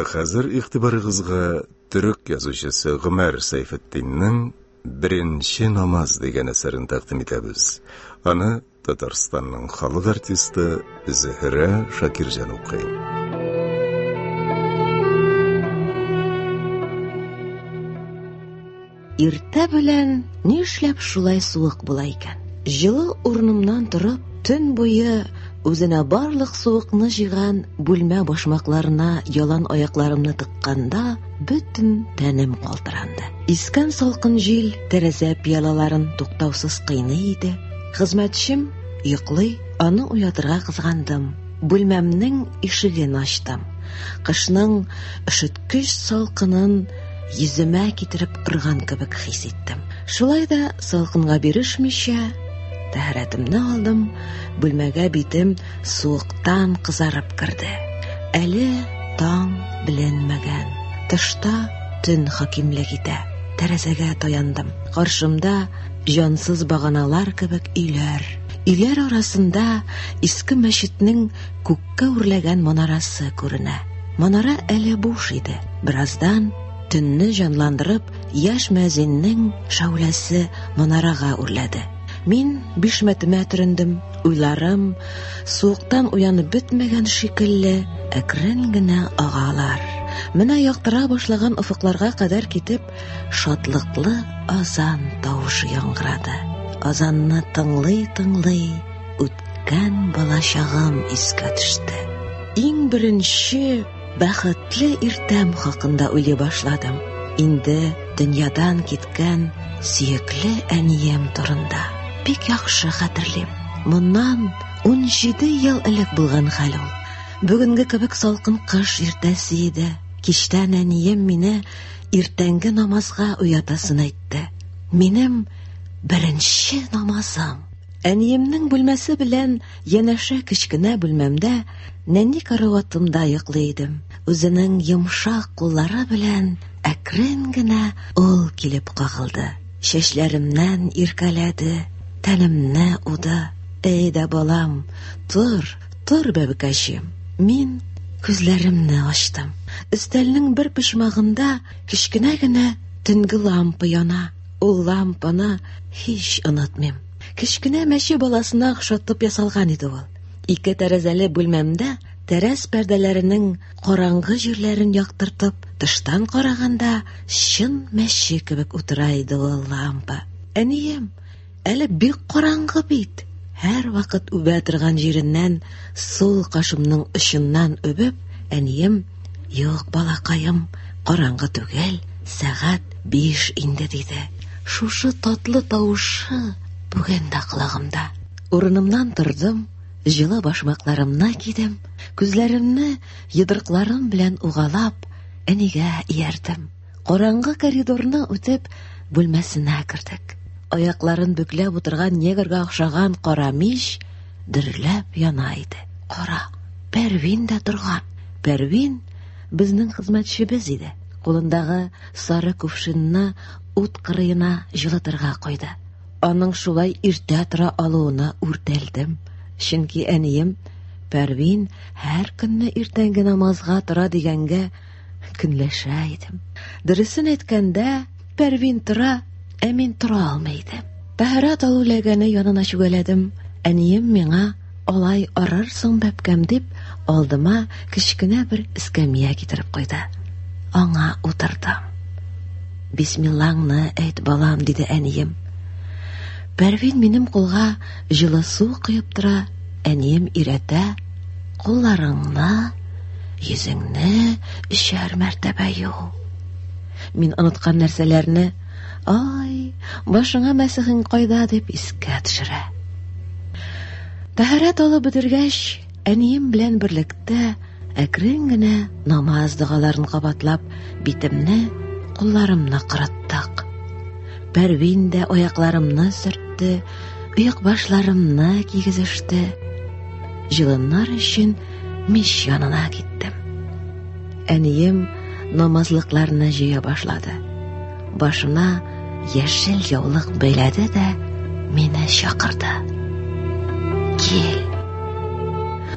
Хәзер игътибарыгызга төрек язучысы Гомәр Сәйфетдиннең «Беренче намаз» дигән әсәрен тәкъдим итәбез. Аны Татарстанның халык артисты Зөһрә Шакирҗан укый. Иртә белән нишләп шулай суык була икән? Җылы урынымнан торып, төн буе үзенә барлык суыкны җыйган бүлмә башмакларына ялан аякларымны тыкканда, бөтен тәнем калтыранды. Искән салкын җил тәрәзә пыялаларын туктаусыз кыйный иде. Хезмәтчем йоклый, аны уятырга кызгандым. Бүлмәмнең ишеген ачтым. Кышның өшеткеч салкынын йөземә китереп ырган кебек хис иттем. Шулай да салкынга бирешмичә, тәһарәтемне алдым. Бүлмәгә битем суыктан кызарып керде. Әле таң беленмәгән. Тышта төн хакимлек итә. Тәрәзәгә таяндым. Каршымда җансыз баганалар кебек өйләр. Өйләр арасында иске мәчетнең күккә үрләгән манарасы күренә. Манара әле буш иде. Бераздан төнне җанландырып, яшь мәзиннең шәүләсе манарага үрләде. Мин бишмәтемә төрендем. Уйларым суыктан уянып бетмәгән шикелле әкрен генә агалар. Менә яктыра башлаган офыкларга кадәр китеп, шатлыклы азан тавышы яңгырады. Азанны тыңлый-тыңлый үткән балачагым искә төште. Иң беренче бәхетле иртәм хакында уйлый башладым. Инде дөньядан киткән сөекле әнием турында. Бик яхшы хәтерлим. Моннан 17 ел элек булган хәл ул. Бүгенге кебек салкын кыш иртәсе иде. Кичтән әнием мине иртәнге намазга уятасын әйтте. Минем беренче намазым. Әниемнең бүлмәсе белән янәшә кечкенә бүлмәмдә нәни караватымда йоклый идем. Үзенең йомшак куллары белән әкрен генә ул килеп кагылды. Чәчләремнән иркәләде, тәнемне уды. Әйдә балам, тор бәбекәчем. Мин күзләремне ачтым. Өстәлнең бер почмагында кечкенә генә төнге лампа яна. Ул лампаны һич онытмыйм. Кечкенә мәче баласына охшатып ясалган иде ул. Ике тәрәзәле бүлмәмдә тәрәз пәрдәләренең караңгы җирләрен яктыртып, тыштан караганда чын мәче кебек утыра иде ул лампа. Әнием, әле бик караңгы бит. Һәр вакыт үбә торган җиреннән сул кашымның очыннан үбеп, әнием, юк балакаем, караңгы түгел, сәгать 5 инде диде. Шушы татлы тавышы бүген дә кулагымда. Урынымнан тордым, җылы башмакларымны кидем, күзләремне йодрыкларым белән угалап, әнигә иярдем. Караңгы коридорны үтеп, бүлмәсенә кердек. Аякларын бүкләп утырган негрга охшаган кара мич дөрләп яна иде. Кара, Пәрвин дә торган. Пәрвин безнең хезмәтчебез иде. Кулындагы сары кувшинны ут кырыена җылытырга куйды. Аның шулай иртә тора алуына үртәлдем. Чөнки әнием Пәрвин һәр көнне иртәнге намазга тора дигәнгә көнләшә идем. Дөресен әйткәндә, Пәрвин тора, ә мин тора алмыйдым. Тәһарәт алу ләгәне янына чүгәләдем. Әнием миңа алай арарсың бәбкәм дип, алдыма кечкенә бер эскәмия китереп куйды. Аңа утырдым. Бисмиллаңны әйт балам, диде әнием. Пәрвин минем кулга җылы су куеп тора. Әнием иретә. Кулларыңны, йөзеңне 3 мәртәбә ю. Мин оныткан нәрсәләрне, ай, башыңа мәсехең кайда дип искә төшерә. Тәһарәт алып бетергәч, әнием белән берлектә әкрен генә намаз дугаларын кабатлап, битемне, кулларымны кырыттык. Пәрвин дә аякларымны сөртте, уяк башларымны кигезеште. Җылыннар өчен мич янына киттем. Әнием намазлыкларны җыя башлады. Башына яшел яулык бәйләде дә мине чакырды. Кил.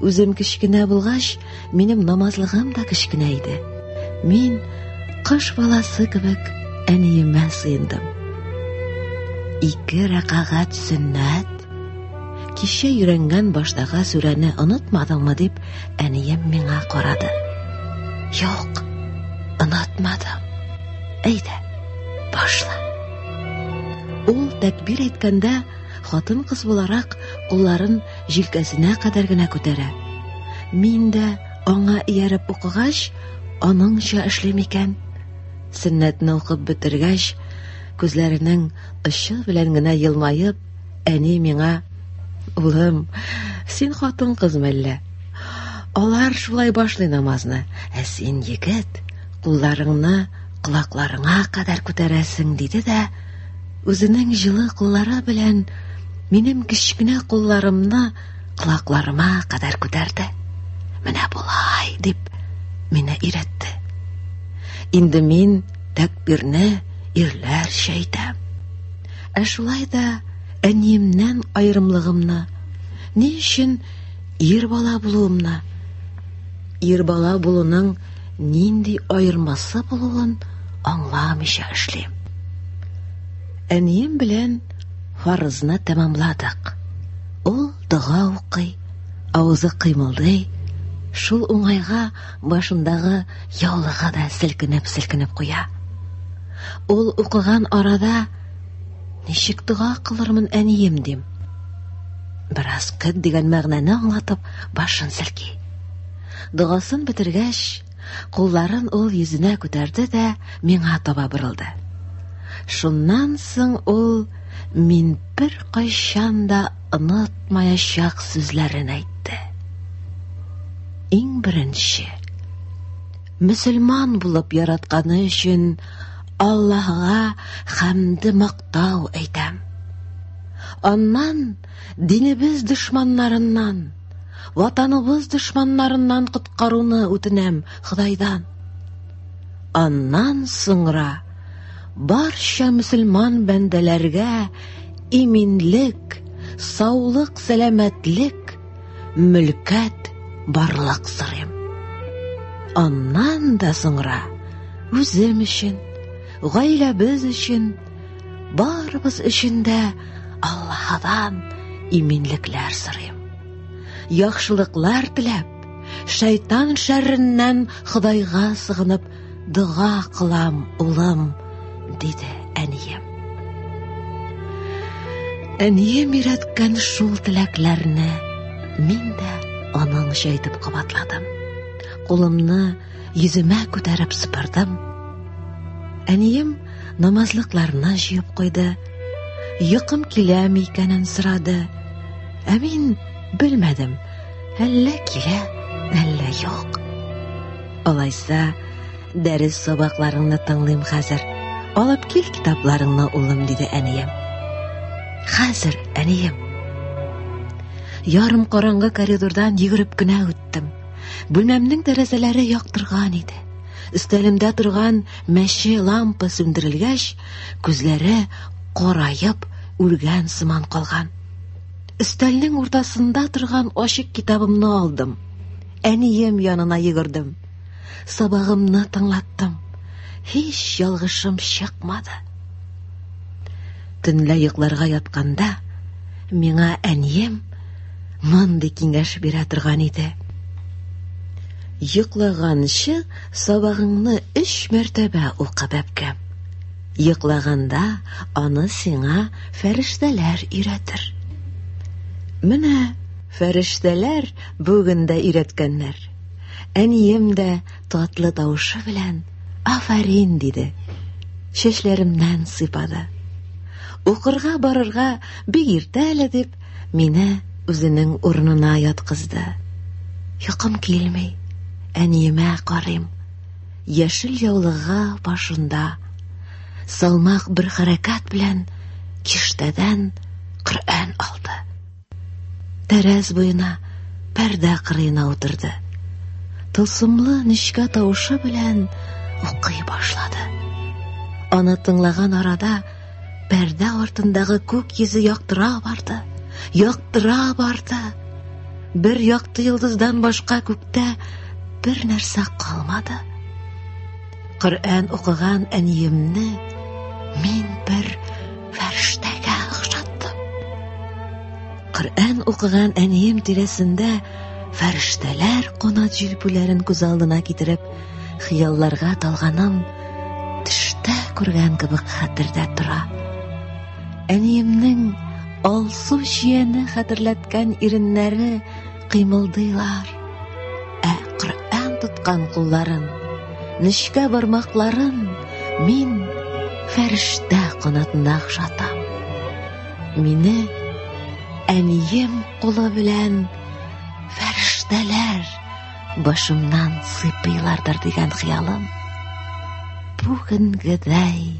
Үзем кечкенә булгач, минем намазлыгым да кечкенә иде. Мин кыш баласы кебек әниемә сыендым. 2 рәкагать сөннәт. Кичә йөрәнгән баштагы сүрәне онытмадыңмы дип, әнием миңа карады. Юк, онытмадым. Әйдә, башла. Ул тәкбир әйткәндә, хатын-кыз буларак кулларын җилкәсенә кадәр генә күтәрә. Мин дә аңа ияреп укыгач, аныңча эшлим икән. Сөннәтне укып бетергәч, күзләренең ычы белән генә елмаеп, әни миңа: "Улым, син хатын-кыз мәллә? Алар шулай башлый намазны, ә син егет, кулларыңны колакларыңа кадәр күтәрәсең", диде дә, үзенең җылы куллары белән минем кечкенә кулларымны колакларыма кадәр күтәрде. "Менә булай", дип мине өйрәтте. Инде мин тәкбирне ирләрчә әйтәм. Ә шулай да әниемнән аерымлыгымны, ни өчен ир бала булуымны, ир бала булуның нинди аермасы булуын аңламыйча эшлим. Әнием белән фарызны тәмамладык. Ул дога укый, авызы кыймылдый, шул уңайга башындагы яулыгы да селкенеп куя. Ул укыган арада: "Ничек дога кылырмын, әнием", дим. Бераз көт дигән мәгънәне аңлатып, башын селки. Догасын бетергәч, кулларын ул йөзенә күтәрде дә миңа таба борылды. Шуннан соң ул мин бер кайчан да онытмаячак сүзләрен әйтте. Иң беренче, мөселман булып яратканы өчен Аллаһка хәмде мактау әйтәм. Аннан динебез дошманнарыннан, ватаныбыз дошманнарыннан коткаруны үтенәм Худайдан. Аннан соңра барча мөселман бәндәләргә иминлек, саулык, сәламәтлек, мөлкәт, барлык сырым. Аннан да соңра үзем өчен, гаиләбез өчен, барыбыз өчен дә Аллаһдан иминлекләр сырым. Яхшылыклар теләп, шайтан шәрреннән Худайга сыгынып дога кылам, улым, диде әнием. Әнием өйрәткән шул теләкләрне мин дә аныңча әйтеп кабатладым. Кулымны йөземә күтәреп сыпырдым. Әнием намазлыкларны җыеп куйды. Йокым киләме икәнен сорады. Ә мин белмәдем, әллә килә, әллә юк. Алайса, дәрес сабакларыңны тыңлыйм хәзер. Алып кил китапларыңны, улым, диде әнием. Хәзер, әнием. Ярым караңгы коридордан йөгереп кенә үттем. Бүлмәмнең тәрәзәләре яктырган иде. Өстәлемдә торган мәче лампа сүндерелгәч, күзләре караеп үлгән сыман калган. Өстәлнең уртасында торган ачык китабымны алдым. Әнием янына йөгердем. Сабагымны тыңлаттым. Һич ялгышым чыкмады. Төнлә йокларга ятканда, миңа әнием мондый киңәш бирә торган иде. Йоклаганчы сабагыңны 3 мәртәбә укып әпкәм. Йоклаганда аны сиңа фәрештәләр өйрәтер. Менә фәрештәләр бүген дә өйрәткәннәр. Әнием дә татлы тавышы белән "Афарин" диде. Чәчләремнән сыйпады. Укырга барырга бик иртә әле дип, мине үзенең урынына яткызды. Йокым килми. Әниемә карыйм. Яшел яулыгы башында. Салмак бер хәрәкәт белән киштәдән Коръән алды. Тәрәз буена, пәрдә кырыена утырды. Тылсымлы нечкә тавышы белән укый башлады. Аны тыңлаган арада пәрдә артындагы күк йөзе яктыра барды. Бер якты йолдыздан башка күктә бер нәрсә калмады. Коръән укыган әниемне мин бер фәрештәгә охшаттым. Коръән укыган әнием тирәсендә фәрештәләр канат җилпүләрен күз алдына китереп, хыялларга талганым төштә күргән кебек хәтердә тора. Әниемнең алсу чияне хәтерләткән иреннәре кыймылдыйлар. Коръән тоткан кулларын, нечкә бармакларын мин фәрештә канатына охшатам. Мине әнием кулы белән фәрештәләр башымнан сыйпыйлардыр дигән хыялым бүгенгедәй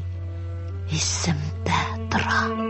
исемдә тора.